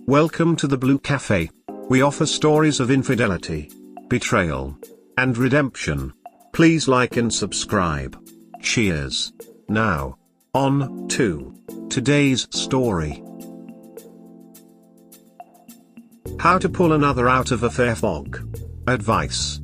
Welcome to the Blue Cafe. We offer stories of infidelity, betrayal, and redemption. Please like and subscribe. Cheers. Now, on to today's story. How to pull another out of affair fog. Advice.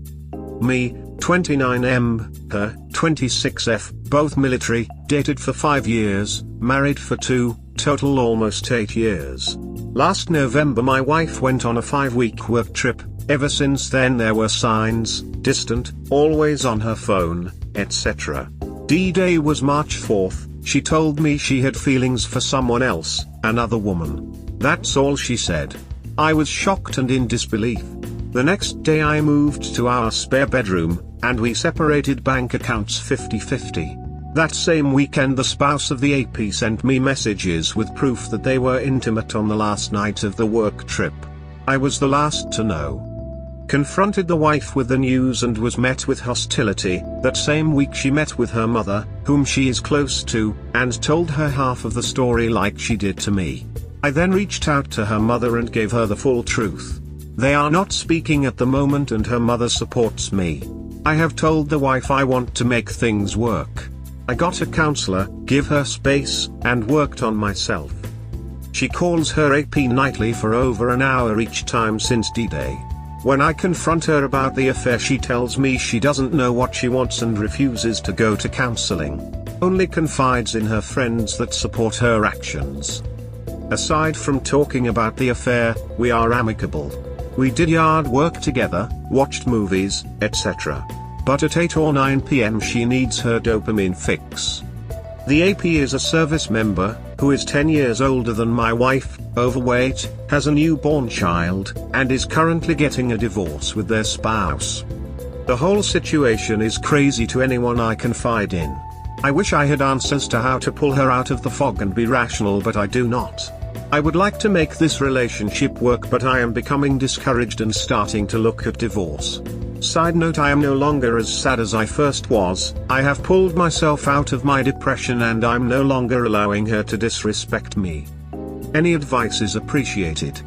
Me, 29M, her, 26F, both military, dated for 5 years, married for 2, total almost 8 years. Last November my wife went on a 5-week work trip. Ever since then there were signs, distant, always on her phone, etc. D-Day was March 4th, she told me she had feelings for someone else, another woman. That's all she said. I was shocked and in disbelief. The next day I moved to our spare bedroom, and we separated bank accounts 50-50. That same weekend the spouse of the AP sent me messages with proof that they were intimate on the last night of the work trip. I was the last to know. Confronted the wife with the news and was met with hostility. That same week she met with her mother, whom she is close to, and told her half of the story like she did to me. I then reached out to her mother and gave her the full truth. They are not speaking at the moment and her mother supports me. I have told the wife I want to make things work. I got a counselor, give her space, and worked on myself. She calls her AP nightly for over an hour each time since D-Day. When I confront her about the affair she tells me she doesn't know what she wants and refuses to go to counseling. Only confides in her friends that support her actions. Aside from talking about the affair, we are amicable. We did yard work together, watched movies, etc. But at 8 or 9 p.m. she needs her dopamine fix. The AP is a service member, who is 10 years older than my wife, overweight, has a newborn child, and is currently getting a divorce with their spouse. The whole situation is crazy to anyone I confide in. I wish I had answers to how to pull her out of the fog and be rational, but I do not. I would like to make this relationship work, but I am becoming discouraged and starting to look at divorce. Side note, I am no longer as sad as I first was. I have pulled myself out of my depression and I'm no longer allowing her to disrespect me. Any advice is appreciated.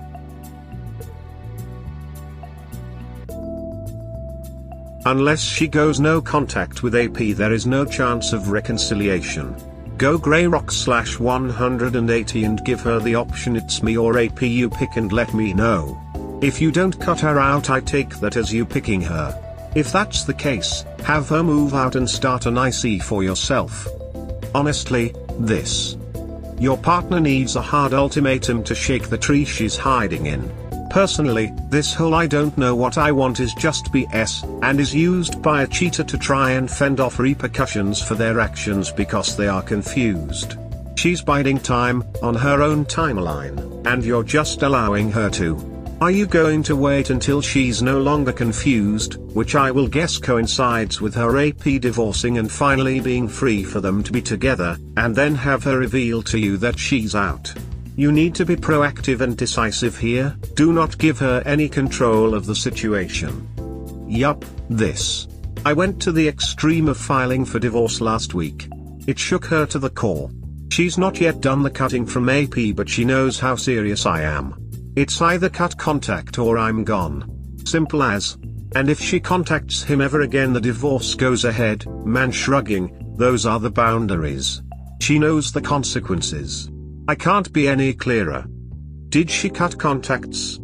Unless she goes no contact with AP, there is no chance of reconciliation. Go greyrock/180 and give her the option it's me or AP, you pick and let me know. If you don't cut her out, I take that as you picking her. If that's the case, have her move out and start an IC for yourself. Honestly, your partner needs a hard ultimatum to shake the tree she's hiding in. Personally, this whole I don't know what I want is just BS, and is used by a cheater to try and fend off repercussions for their actions because they are confused. She's biding time, on her own timeline, and you're just allowing her to. Are you going to wait until she's no longer confused, which I will guess coincides with her AP divorcing and finally being free for them to be together, and then have her reveal to you that she's out? You need to be proactive and decisive here. Do not give her any control of the situation. Yup, I went to the extreme of filing for divorce last week. It shook her to the core. She's not yet done the cutting from AP, but she knows how serious I am. It's either cut contact or I'm gone. Simple as. And if she contacts him ever again, the divorce goes ahead. Man shrugging, those are the boundaries. She knows the consequences. I can't be any clearer. Did she cut contacts?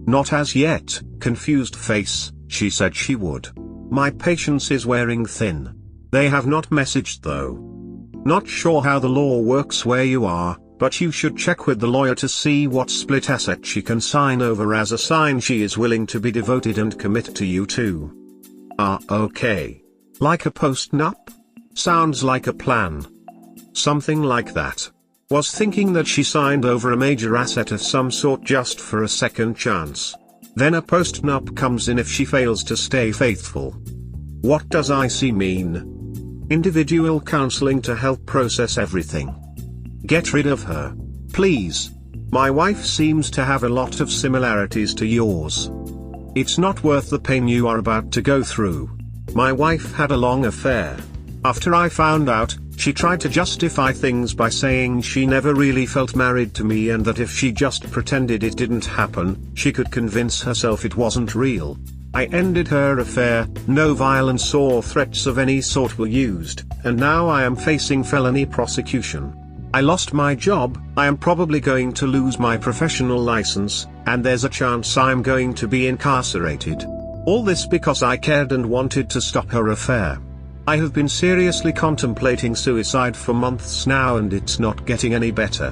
Not as yet, confused face, she said she would. My patience is wearing thin. They have not messaged though. Not sure how the law works where you are, but you should check with the lawyer to see what split asset she can sign over as a sign she is willing to be devoted and commit to you too. Okay. Like a post-nup? Sounds like a plan. Something like that. Was thinking that she signed over a major asset of some sort just for a second chance. Then a post-nup comes in if she fails to stay faithful. What does IC mean? Individual counseling to help process everything. Get rid of her. Please. My wife seems to have a lot of similarities to yours. It's not worth the pain you are about to go through. My wife had a long affair. After I found out, She tried to justify things by saying she never really felt married to me and that if she just pretended it didn't happen, she could convince herself it wasn't real. I ended her affair, no violence or threats of any sort were used, and now I am facing felony prosecution. I lost my job, I am probably going to lose my professional license, and there's a chance I'm going to be incarcerated. All this because I cared and wanted to stop her affair. I have been seriously contemplating suicide for months now and it's not getting any better.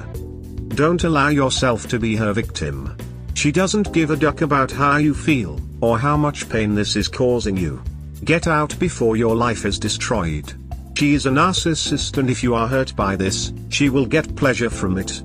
Don't allow yourself to be her victim. She doesn't give a duck about how you feel, or how much pain this is causing you. Get out before your life is destroyed. She is a narcissist and if you are hurt by this, she will get pleasure from it.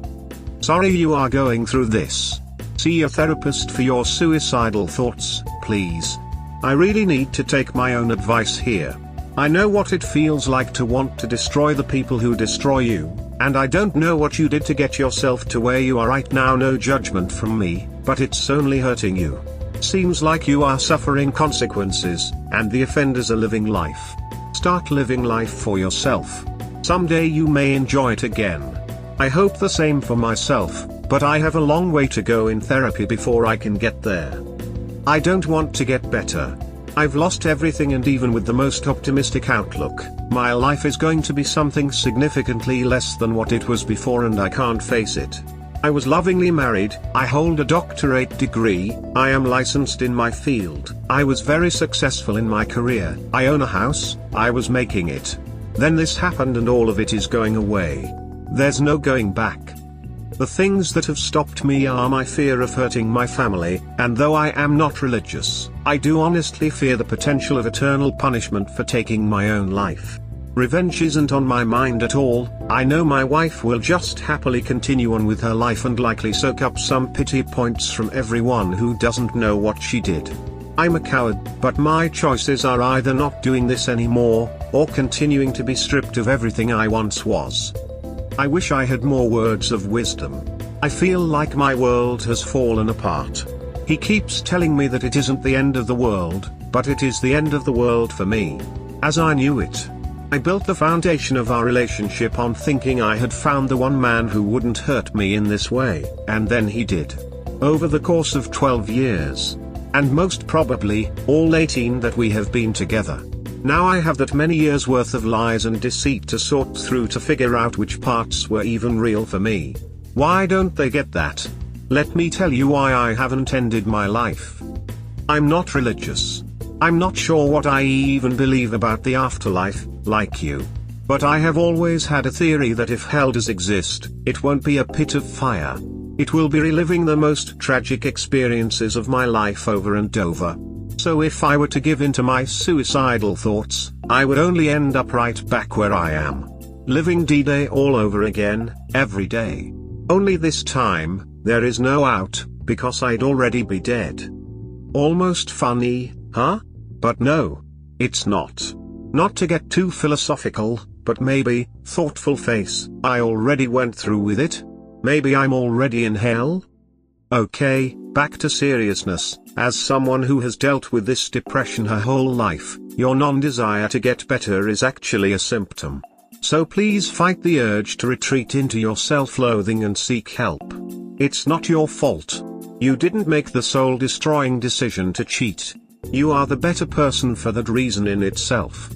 Sorry you are going through this. See a therapist for your suicidal thoughts, please. I really need to take my own advice here. I know what it feels like to want to destroy the people who destroy you, and I don't know what you did to get yourself to where you are right now. No judgment from me, but it's only hurting you. Seems like you are suffering consequences, and the offenders are living life. Start living life for yourself. Someday you may enjoy it again. I hope the same for myself, but I have a long way to go in therapy before I can get there. I don't want to get better. I've lost everything and even with the most optimistic outlook, my life is going to be something significantly less than what it was before and I can't face it. I was lovingly married, I hold a doctorate degree, I am licensed in my field, I was very successful in my career, I own a house, I was making it. Then this happened and all of it is going away. There's no going back. The things that have stopped me are my fear of hurting my family, and though I am not religious, I do honestly fear the potential of eternal punishment for taking my own life. Revenge isn't on my mind at all. I know my wife will just happily continue on with her life and likely soak up some pity points from everyone who doesn't know what she did. I'm a coward, but my choices are either not doing this anymore, or continuing to be stripped of everything I once was. I wish I had more words of wisdom. I feel like my world has fallen apart. He keeps telling me that it isn't the end of the world, but it is the end of the world for me. As I knew it. I built the foundation of our relationship on thinking I had found the one man who wouldn't hurt me in this way, and then he did. Over the course of 12 years. And most probably, all 18 that we have been together. Now I have that many years worth of lies and deceit to sort through to figure out which parts were even real for me. Why don't they get that? Let me tell you why I haven't ended my life. I'm not religious. I'm not sure what I even believe about the afterlife, like you. But I have always had a theory that if hell does exist, it won't be a pit of fire. It will be reliving the most tragic experiences of my life over and over. So if I were to give in to my suicidal thoughts, I would only end up right back where I am. Living D-Day all over again, every day. Only this time, there is no out, because I'd already be dead. Almost funny, huh? But no. It's not. Not to get too philosophical, but maybe, thoughtful face, I already went through with it? Maybe I'm already in hell? Okay, back to seriousness. As someone who has dealt with this depression her whole life, your non-desire to get better is actually a symptom. So please fight the urge to retreat into your self-loathing and seek help. It's not your fault. You didn't make the soul-destroying decision to cheat. You are the better person for that reason in itself.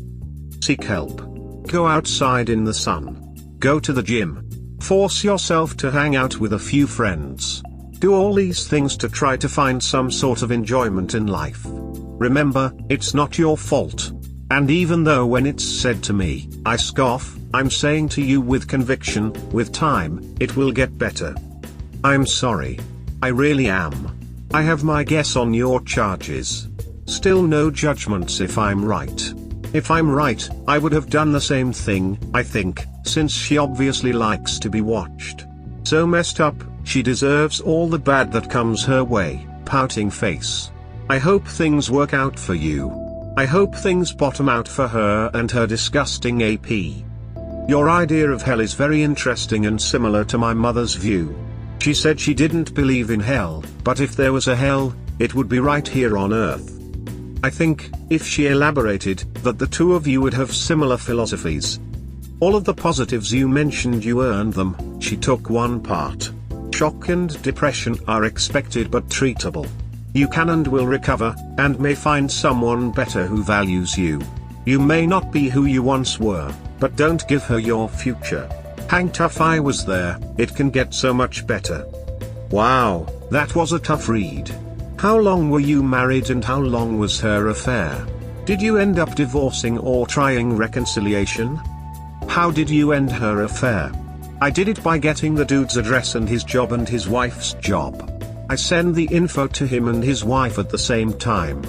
Seek help. Go outside in the sun. Go to the gym. Force yourself to hang out with a few friends. Do all these things to try to find some sort of enjoyment in life. Remember, it's not your fault. And even though when it's said to me, I scoff, I'm saying to you with conviction, with time, it will get better. I'm sorry. I really am. I have my guess on your charges. Still no judgments if I'm right. If I'm right, I would have done the same thing, I think, since she obviously likes to be watched. So messed up, she deserves all the bad that comes her way, pouting face. I hope things work out for you. I hope things bottom out for her and her disgusting AP. Your idea of hell is very interesting and similar to my mother's view. She said she didn't believe in hell, but if there was a hell, it would be right here on earth. I think, if she elaborated, that the two of you would have similar philosophies. All of the positives you mentioned, you earned them. She took one part. Shock and depression are expected but treatable. You can and will recover, and may find someone better who values you. You may not be who you once were, but don't give her your future. Hang tough, I was there. It can get so much better. Wow, that was a tough read. How long were you married and how long was her affair? Did you end up divorcing or trying reconciliation? How did you end her affair? I did it by getting the dude's address and his job and his wife's job. I send the info to him and his wife at the same time.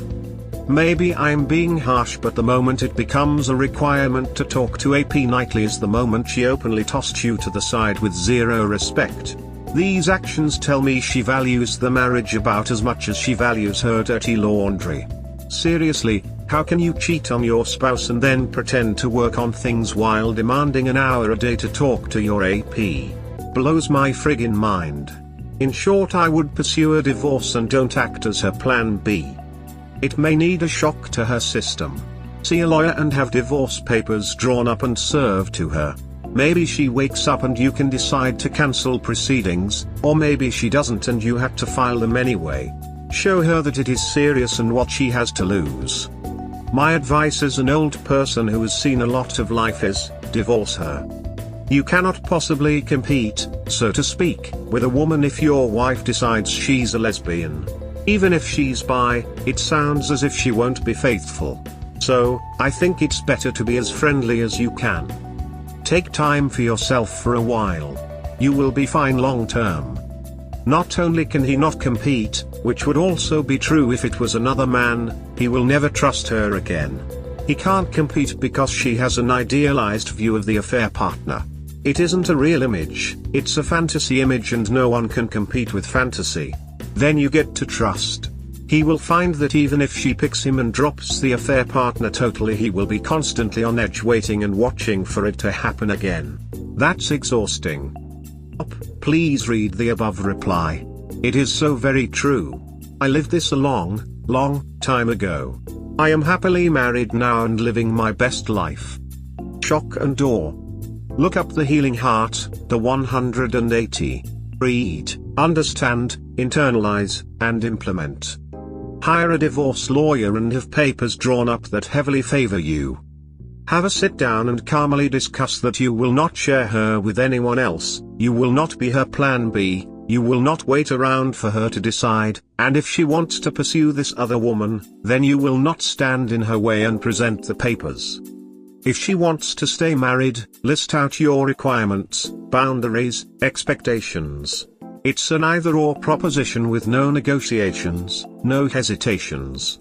Maybe I'm being harsh, but the moment it becomes a requirement to talk to AP nightly is the moment she openly tossed you to the side with zero respect. These actions tell me she values the marriage about as much as she values her dirty laundry. Seriously, how can you cheat on your spouse and then pretend to work on things while demanding an hour a day to talk to your AP? Blows my friggin' mind. In short, I would pursue a divorce and don't act as her plan B. It may need a shock to her system. See a lawyer and have divorce papers drawn up and served to her. Maybe she wakes up and you can decide to cancel proceedings, or maybe she doesn't and you have to file them anyway. Show her that it is serious and what she has to lose. My advice as an old person who has seen a lot of life is, divorce her. You cannot possibly compete, so to speak, with a woman if your wife decides she's a lesbian. Even if she's bi, it sounds as if she won't be faithful. So, I think it's better to be as friendly as you can. Take time for yourself for a while. You will be fine long term. Not only can he not compete, which would also be true if it was another man, he will never trust her again. He can't compete because she has an idealized view of the affair partner. It isn't a real image, it's a fantasy image and no one can compete with fantasy. Then you get to trust. He will find that even if she picks him and drops the affair partner totally, he will be constantly on edge waiting and watching for it to happen again. That's exhausting. Please read the above reply. It is so very true. I lived this a long, long time ago. I am happily married now and living my best life. Shock and awe. Look up The Healing Heart, the 180. Read, understand, internalize, and implement. Hire a divorce lawyer and have papers drawn up that heavily favor you. Have a sit down and calmly discuss that you will not share her with anyone else, you will not be her plan B, you will not wait around for her to decide, and if she wants to pursue this other woman, then you will not stand in her way and present the papers. If she wants to stay married, list out your requirements, boundaries, expectations. It's an either-or proposition with no negotiations, no hesitations.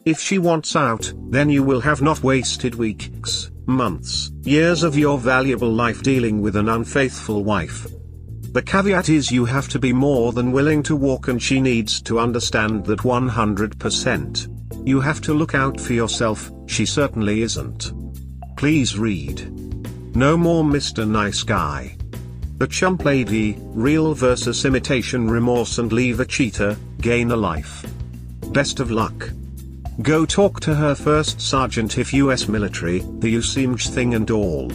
If she wants out, then you will have not wasted weeks, months, years of your valuable life dealing with an unfaithful wife. The caveat is you have to be more than willing to walk and she needs to understand that 100%. You have to look out for yourself, she certainly isn't. Please read. No more Mr. Nice Guy. The Chump Lady, Real versus Imitation Remorse and Leave a Cheater, Gain a Life. Best of luck. Go talk to her first sergeant if US military, the USIMJ thing and all.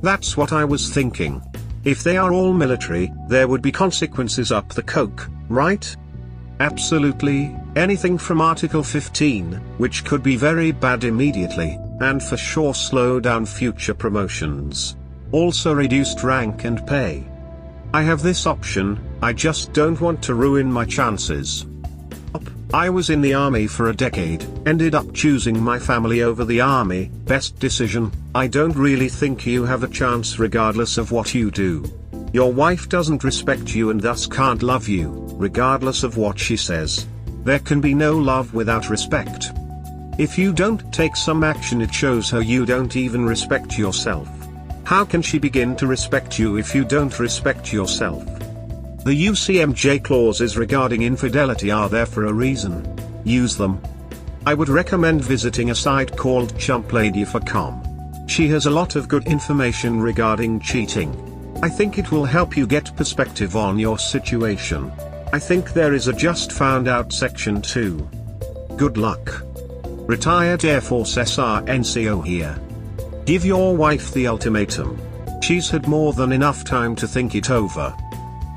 That's what I was thinking. If they are all military, there would be consequences up the coke, right? Absolutely, anything from Article 15, which could be very bad immediately, and for sure slow down future promotions. Also reduced rank and pay. I have this option, I just don't want to ruin my chances. I was in the army for a decade, ended up choosing my family over the army, best decision. I don't really think you have a chance regardless of what you do. Your wife doesn't respect you and thus can't love you, regardless of what she says. There can be no love without respect. If you don't take some action, it shows her you don't even respect yourself. How can she begin to respect you if you don't respect yourself? The UCMJ clauses regarding infidelity are there for a reason. Use them. I would recommend visiting a site called chumplady.com. She has a lot of good information regarding cheating. I think it will help you get perspective on your situation. I think there is a just found out section too. Good luck. Retired Air Force SRNCO here. Give your wife the ultimatum. She's had more than enough time to think it over.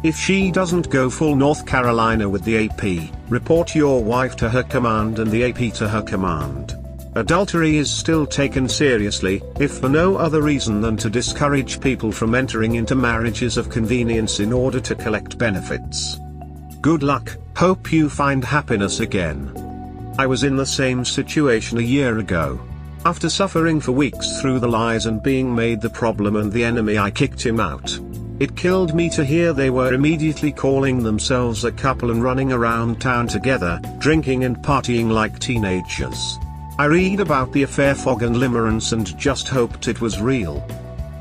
If she doesn't go full North Carolina with the AP, report your wife to her command and the AP to her command. Adultery is still taken seriously, if for no other reason than to discourage people from entering into marriages of convenience in order to collect benefits. Good luck, hope you find happiness again. I was in the same situation a year ago. After suffering for weeks through the lies and being made the problem and the enemy, I kicked him out. It killed me to hear they were immediately calling themselves a couple and running around town together, drinking and partying like teenagers. I read about the affair fog and limerence and just hoped it was real.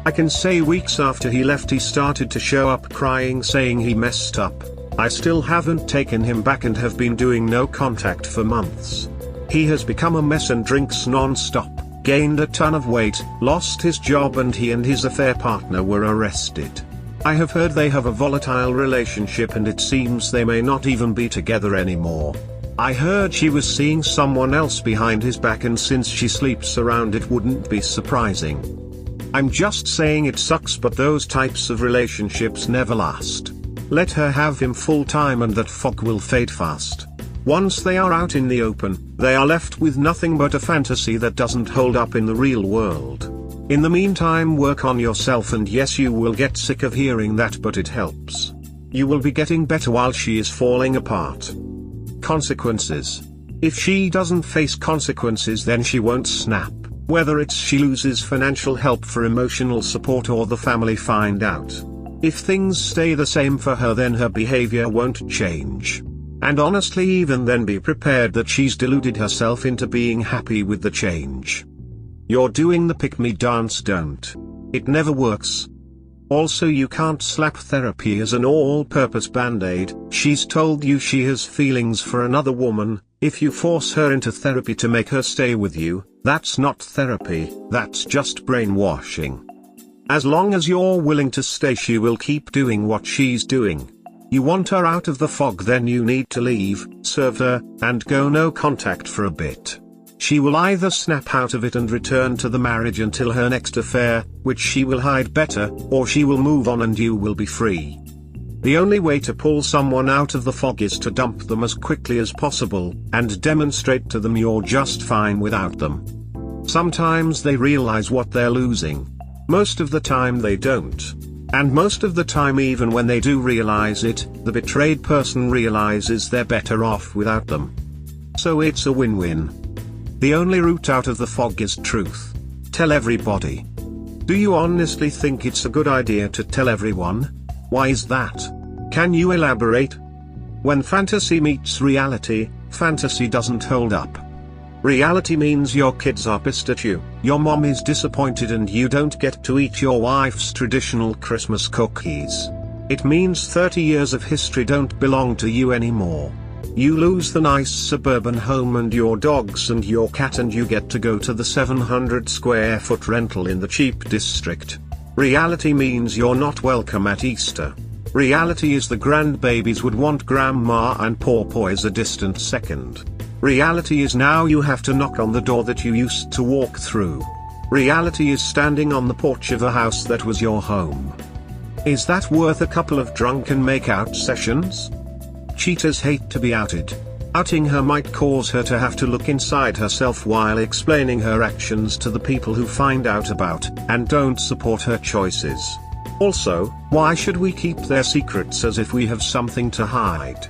I can say weeks after he left he started to show up crying saying he messed up. I still haven't taken him back and have been doing no contact for months. He has become a mess and drinks non-stop, gained a ton of weight, lost his job, and he and his affair partner were arrested. I have heard they have a volatile relationship and it seems they may not even be together anymore. I heard she was seeing someone else behind his back, and since she sleeps around it wouldn't be surprising. I'm just saying it sucks, but those types of relationships never last. Let her have him full time and that fog will fade fast. Once they are out in the open, they are left with nothing but a fantasy that doesn't hold up in the real world. In the meantime, work on yourself, and yes, you will get sick of hearing that, but it helps. You will be getting better while she is falling apart. Consequences. If she doesn't face consequences, then she won't snap, whether it's she loses financial help for emotional support or the family find out. If things stay the same for her, then her behavior won't change. And honestly, even then, be prepared that she's deluded herself into being happy with the change. You're doing the pick-me dance, don't. It never works. Also, you can't slap therapy as an all-purpose band-aid. She's told you she has feelings for another woman. If you force her into therapy to make her stay with you, that's not therapy, that's just brainwashing. As long as you're willing to stay, she will keep doing what she's doing. You want her out of the fog, then you need to leave, serve her, and go no contact for a bit. She will either snap out of it and return to the marriage until her next affair, which she will hide better, or she will move on and you will be free. The only way to pull someone out of the fog is to dump them as quickly as possible, and demonstrate to them you're just fine without them. Sometimes they realize what they're losing. Most of the time they don't. And most of the time, even when they do realize it, the betrayed person realizes they're better off without them. So it's a win-win. The only route out of the fog is truth. Tell everybody. Do you honestly think it's a good idea to tell everyone? Why is that? Can you elaborate? When fantasy meets reality, fantasy doesn't hold up. Reality means your kids are pissed at you, your mom is disappointed, and you don't get to eat your wife's traditional Christmas cookies. It means 30 years of history don't belong to you anymore. You lose the nice suburban home and your dogs and your cat, and you get to go to the 700 square foot rental in the cheap district. Reality means you're not welcome at Easter. Reality is the grandbabies would want grandma and pawpaw is a distant second. Reality is now you have to knock on the door that you used to walk through. Reality is standing on the porch of a house that was your home. Is that worth a couple of drunken make-out sessions? Cheaters hate to be outed. Outing her might cause her to have to look inside herself while explaining her actions to the people who find out about and don't support her choices. Also, why should we keep their secrets as if we have something to hide?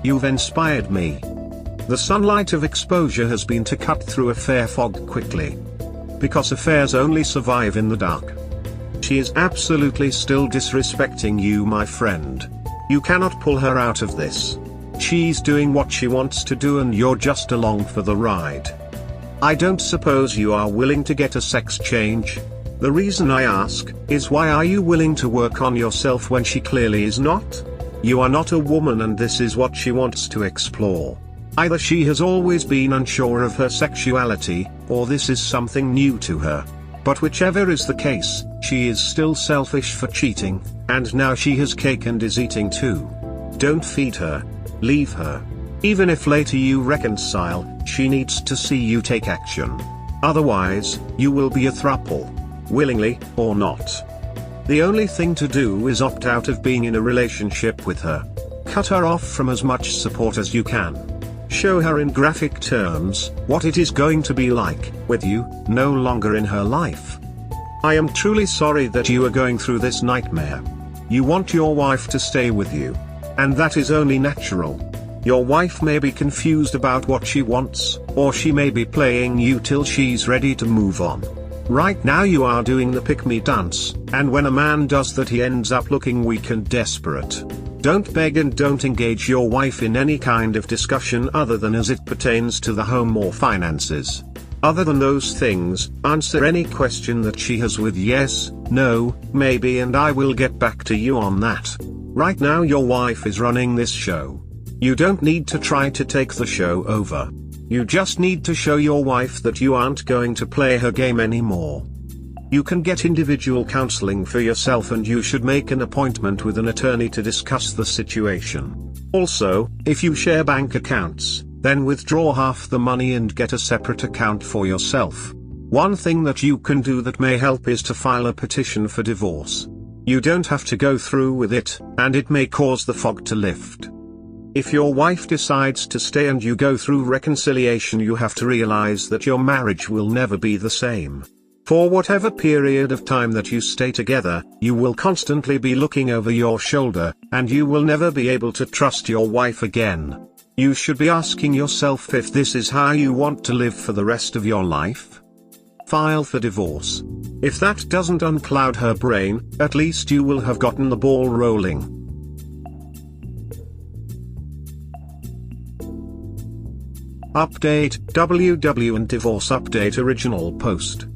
You've inspired me. The sunlight of exposure has been to cut through affair fog quickly. Because affairs only survive in the dark. She is absolutely still disrespecting you, my friend. You cannot pull her out of this. She's doing what she wants to do and you're just along for the ride. I don't suppose you are willing to get a sex change? The reason I ask is, why are you willing to work on yourself when she clearly is not? You are not a woman and this is what she wants to explore. Either she has always been unsure of her sexuality, or this is something new to her. But whichever is the case, she is still selfish for cheating, and now she has cake and is eating too. Don't feed her. Leave her. Even if later you reconcile, she needs to see you take action. Otherwise, you will be a throuple. Willingly, or not. The only thing to do is opt out of being in a relationship with her. Cut her off from as much support as you can. Show her in graphic terms what it is going to be like with you no longer in her life. I am truly sorry that you are going through this nightmare. You want your wife to stay with you. And that is only natural. Your wife may be confused about what she wants, or she may be playing you till she's ready to move on. Right now you are doing the pick-me dance, and when a man does that he ends up looking weak and desperate. Don't beg and don't engage your wife in any kind of discussion other than as it pertains to the home or finances. Other than those things, answer any question that she has with yes, no, maybe, and I will get back to you on that. Right now your wife is running this show. You don't need to try to take the show over. You just need to show your wife that you aren't going to play her game anymore. You can get individual counseling for yourself, and you should make an appointment with an attorney to discuss the situation. Also, if you share bank accounts, then withdraw half the money and get a separate account for yourself. One thing that you can do that may help is to file a petition for divorce. You don't have to go through with it, and it may cause the fog to lift. If your wife decides to stay and you go through reconciliation, you have to realize that your marriage will never be the same. For whatever period of time that you stay together, you will constantly be looking over your shoulder, and you will never be able to trust your wife again. You should be asking yourself if this is how you want to live for the rest of your life. File for divorce. If that doesn't uncloud her brain, at least you will have gotten the ball rolling. Update, WW and divorce update, original post.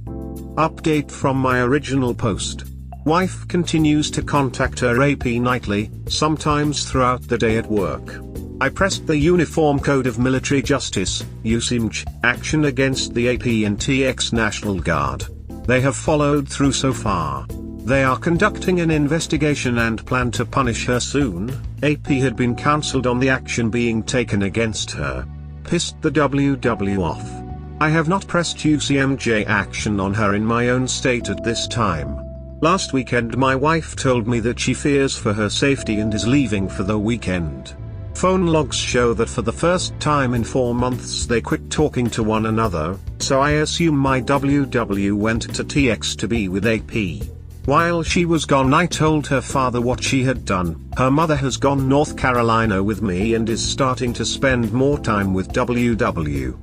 Update from my original post. Wife continues to contact her AP nightly, sometimes throughout the day at work. I pressed the Uniform Code of Military Justice, USIMJ, action against the AP and TX National Guard. They have followed through so far. They are conducting an investigation and plan to punish her soon. AP had been cancelled on the action being taken against her. Pissed the WW off. I have not pressed UCMJ action on her in my own state at this time. Last weekend my wife told me that she fears for her safety and is leaving for the weekend. Phone logs show that for the first time in 4 months they quit talking to one another, so I assume my WW went to TX to be with AP. While she was gone, I told her father what she had done. Her mother has gone North Carolina with me and is starting to spend more time with WW.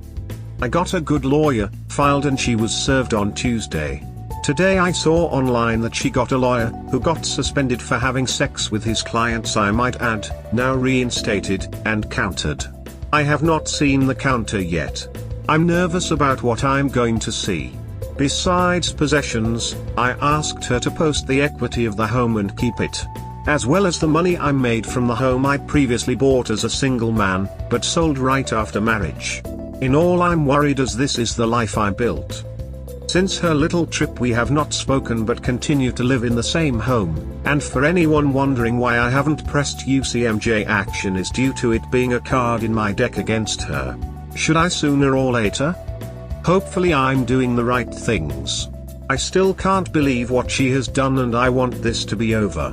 I got a good lawyer, filed, and she was served on Tuesday. Today I saw online that she got a lawyer, who got suspended for having sex with his clients, I might add, now reinstated, and countered. I have not seen the counter yet. I'm nervous about what I'm going to see. Besides possessions, I asked her to post the equity of the home and keep it. As well as the money I made from the home I previously bought as a single man, but sold right after marriage. In all, I'm worried as this is the life I built. Since her little trip we have not spoken but continue to live in the same home, and for anyone wondering why I haven't pressed UCMJ action is due to it being a card in my deck against her. Should I sooner or later? Hopefully I'm doing the right things. I still can't believe what she has done and I want this to be over.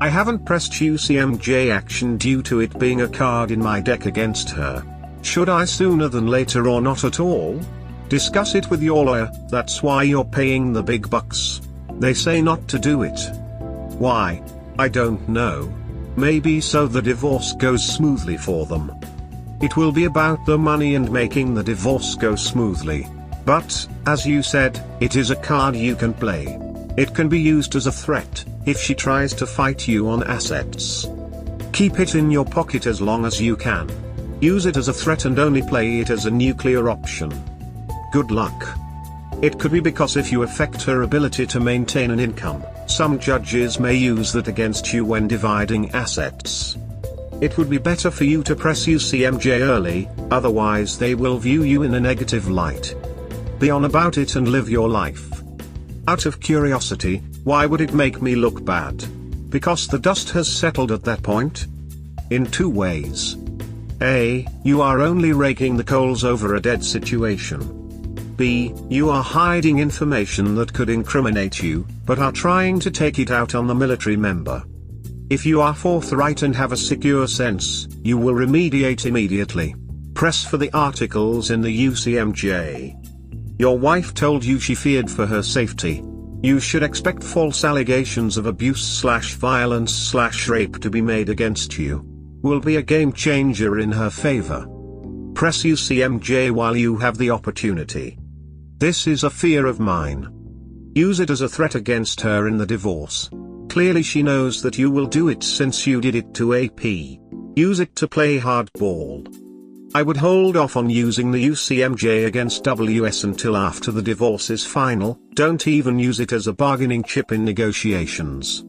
I haven't pressed UCMJ action due to it being a card in my deck against her. Should I sooner than later or not at all? Discuss it with your lawyer, that's why you're paying the big bucks. They say not to do it. Why? I don't know. Maybe so the divorce goes smoothly for them. It will be about the money and making the divorce go smoothly. But, as you said, it is a card you can play. It can be used as a threat, if she tries to fight you on assets. Keep it in your pocket as long as you can. Use it as a threat and only play it as a nuclear option. Good luck. It could be because if you affect her ability to maintain an income, some judges may use that against you when dividing assets. It would be better for you to press UCMJ early, otherwise they will view you in a negative light. Be on about it and live your life. Out of curiosity, why would it make me look bad? Because the dust has settled at that point? In 2 ways. A. You are only raking the coals over a dead situation. B. You are hiding information that could incriminate you, but are trying to take it out on the military member. If you are forthright and have a secure sense, you will remediate immediately. Press for the articles in the UCMJ. Your wife told you she feared for her safety. You should expect false allegations of abuse/violence/rape to be made against you. Will be a game changer in her favor. Press UCMJ while you have the opportunity. This is a fear of mine. Use it as a threat against her in the divorce. Clearly she knows that you will do it since you did it to AP. Use it to play hardball. I would hold off on using the UCMJ against WS until after the divorce is final. Don't even use it as a bargaining chip in negotiations.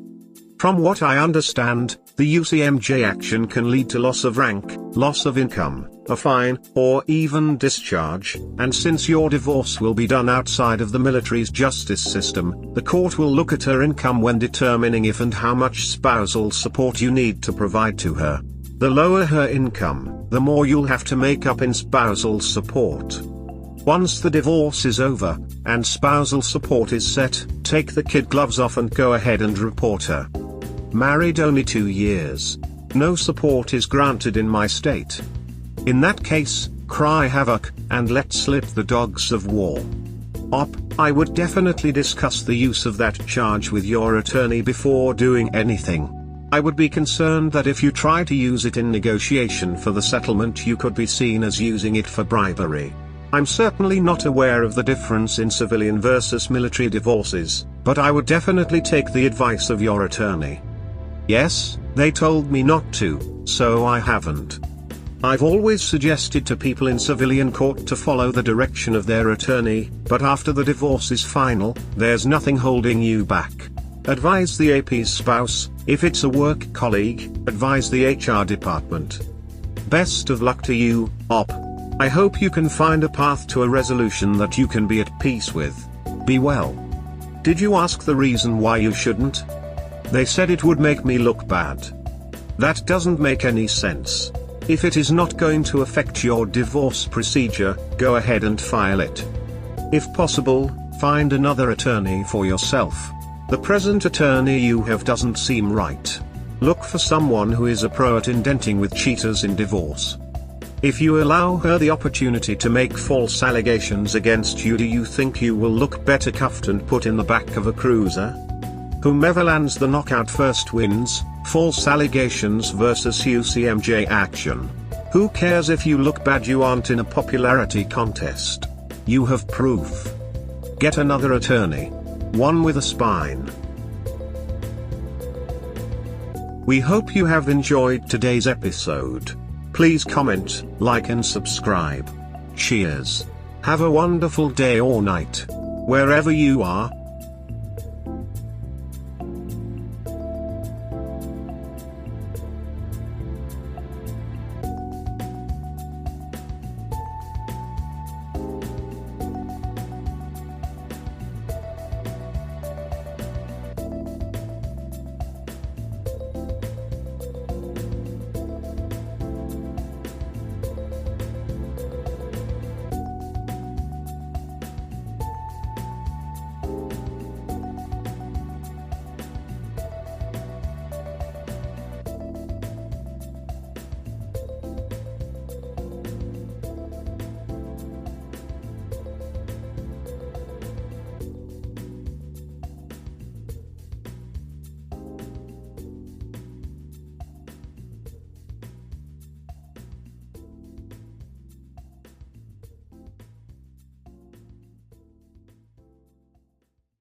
From what I understand, the UCMJ action can lead to loss of rank, loss of income, a fine, or even discharge, and since your divorce will be done outside of the military's justice system, the court will look at her income when determining if and how much spousal support you need to provide to her. The lower her income, the more you'll have to make up in spousal support. Once the divorce is over, and spousal support is set, take the kid gloves off and go ahead and report her. Married only 2 years. No support is granted in my state. In that case, cry havoc, and let slip the dogs of war. I would definitely discuss the use of that charge with your attorney before doing anything. I would be concerned that if you try to use it in negotiation for the settlement you could be seen as using it for bribery. I'm certainly not aware of the difference in civilian versus military divorces, but I would definitely take the advice of your attorney. Yes, they told me not to, so I haven't. I've always suggested to people in civilian court to follow the direction of their attorney, but after the divorce is final, there's nothing holding you back. Advise the AP's spouse. If it's a work colleague, advise the HR department. Best of luck to you, Op. I hope you can find a path to a resolution that you can be at peace with. Be well. Did you ask the reason why you shouldn't? They said it would make me look bad. That doesn't make any sense. If it is not going to affect your divorce procedure, go ahead and file it. If possible, find another attorney for yourself. The present attorney you have doesn't seem right. Look for someone who is a pro at indenting with cheaters in divorce. If you allow her the opportunity to make false allegations against you, do you think you will look better cuffed and put in the back of a cruiser? Whomever lands the knockout first wins. False allegations versus UCMJ action. Who cares if you look bad? You aren't in a popularity contest. You have proof. Get another attorney. One with a spine. We hope you have enjoyed today's episode. Please comment, like and subscribe. Cheers. Have a wonderful day or night. Wherever you are.